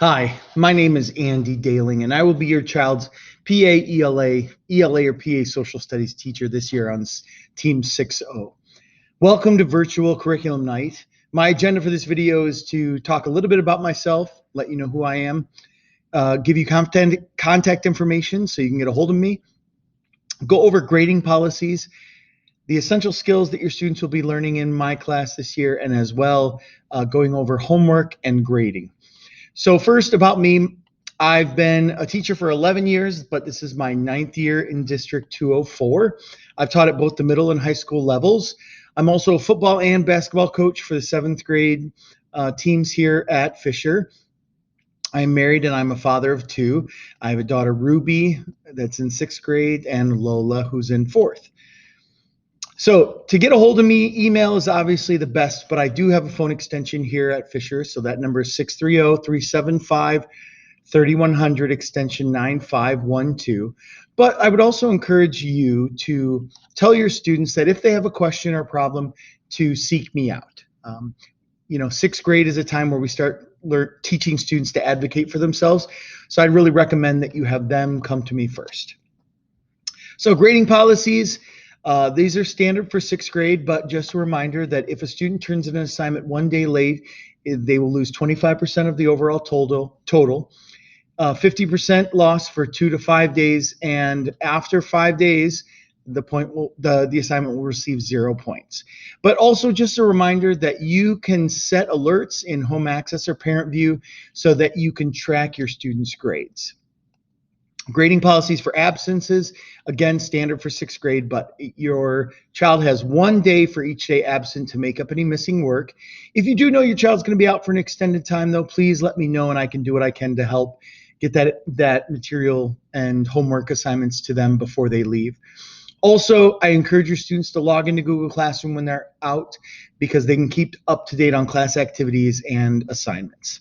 Hi, my name is Andy Dailing, and I will be your child's PA, ELA, or PA Social Studies teacher this year on Team 6-0. Welcome to Virtual Curriculum Night. My agenda for this video is to talk a little bit about myself, let you know who I am, give you contact information so you can get a hold of me, go over grading policies, the essential skills that your students will be learning in my class this year, and as well going over homework and grading. So first about me, I've been a teacher for 11 years, but this is my 9th year in District 204. I've taught at both the middle and high school levels. I'm also a football and basketball coach for the 7th grade teams here at Fisher. I'm married and I'm a father of 2. I have a daughter, Ruby, that's in 6th grade, and Lola, who's in 4th. So to get a hold of me, email is obviously the best, but I do have a phone extension here at Fisher. So that number is 630-375-3100, extension 9512. But I would also encourage you to tell your students that if they have a question or problem, to seek me out. 6th grade is a time where we start teaching students to advocate for themselves. So I'd really recommend that you have them come to me first. So grading policies. These are standard for 6th grade, but just a reminder that if a student turns in an assignment one day late, they will lose 25% of the overall total, 50% loss for 2 to 5 days, and after 5 days, the assignment will receive 0 points. But also just a reminder that you can set alerts in Home Access or Parent View so that you can track your students' grades. Grading policies for absences, again, standard for 6th grade, but your child has 1 day for each day absent to make up any missing work. If you do know your child's going to be out for an extended time, though, please let me know and I can do what I can to help get that material and homework assignments to them before they leave. Also, I encourage your students to log into Google Classroom when they're out because they can keep up to date on class activities and assignments.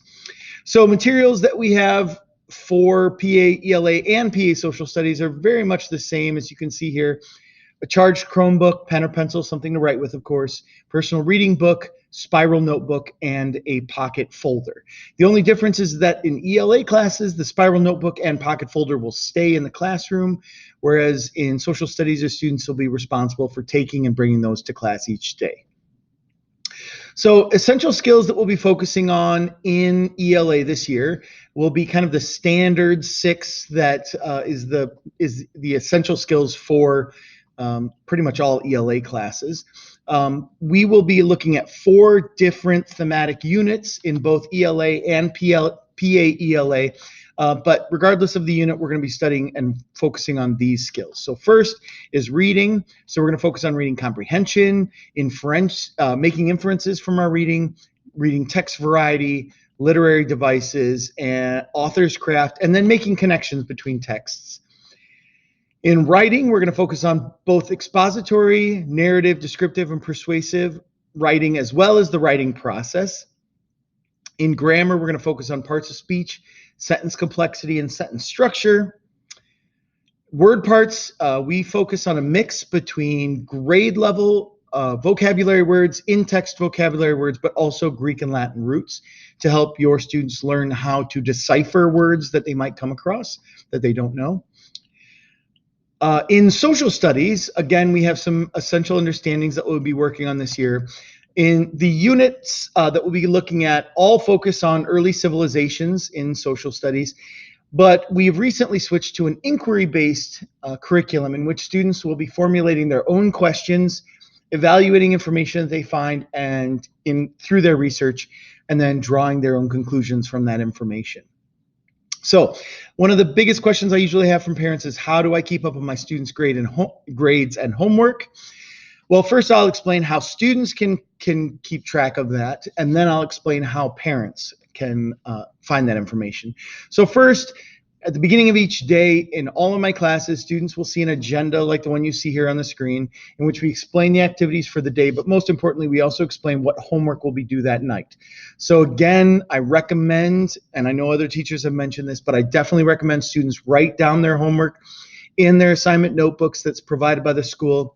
So materials that we have for PA, ELA, and PA Social Studies are very much the same, as you can see here. A charged Chromebook, pen or pencil, something to write with, of course, personal reading book, spiral notebook, and a pocket folder. The only difference is that in ELA classes, the spiral notebook and pocket folder will stay in the classroom, whereas in social studies, your students will be responsible for taking and bringing those to class each day. So essential skills that we'll be focusing on in ELA this year will be kind of the standard 6 that is the essential skills for pretty much all ELA classes. We will be looking at 4 different thematic units in both ELA and PA ELA. But regardless of the unit, we're going to be studying and focusing on these skills. So first is reading. So we're going to focus on reading comprehension, making inferences from our reading text variety, literary devices, and author's craft, and then making connections between texts. In writing, we're going to focus on both expository, narrative, descriptive, and persuasive writing, as well as the writing process. In grammar, we're going to focus on parts of speech, sentence complexity, and sentence structure. Word parts, we focus on a mix between grade level vocabulary words, in-text vocabulary words, but also Greek and Latin roots to help your students learn how to decipher words that they might come across that they don't know. In social studies, again, we have some essential understandings that we'll be working on this year. In the units that we'll be looking at, all focus on early civilizations in social studies, but we've recently switched to an inquiry-based curriculum in which students will be formulating their own questions, evaluating information that they find and through their research, and then drawing their own conclusions from that information. So one of the biggest questions I usually have from parents is, how do I keep up with my students' grades and homework? Well, first I'll explain how students can keep track of that, and then I'll explain how parents can find that information. So first, at the beginning of each day in all of my classes, students will see an agenda like the one you see here on the screen, in which we explain the activities for the day, but most importantly, we also explain what homework will be due that night. So again, I recommend, and I know other teachers have mentioned this, but I definitely recommend students write down their homework in their assignment notebooks that's provided by the school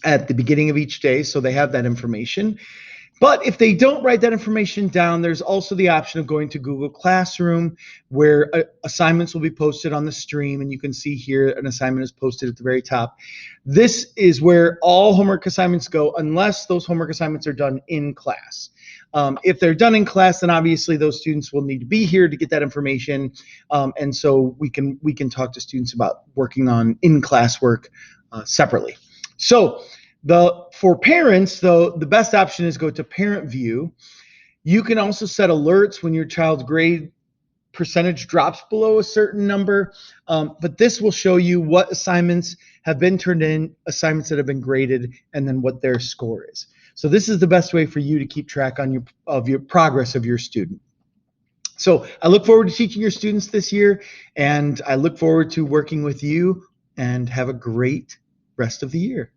at the beginning of each day, so they have that information. But if they don't write that information down, there's also the option of going to Google Classroom, where assignments will be posted on the stream. And you can see here an assignment is posted at the very top. This is where all homework assignments go, unless those homework assignments are done in class. If they're done in class, then obviously those students will need to be here to get that information. And so we can talk to students about working on in-class work separately. So for parents, though, the best option is go to Parent View. You can also set alerts when your child's grade percentage drops below a certain number, but this will show you what assignments have been turned in, assignments that have been graded, and then what their score is. So this is the best way for you to keep track of your progress of your student. So I look forward to teaching your students this year, and I look forward to working with you, and have a great rest of the year.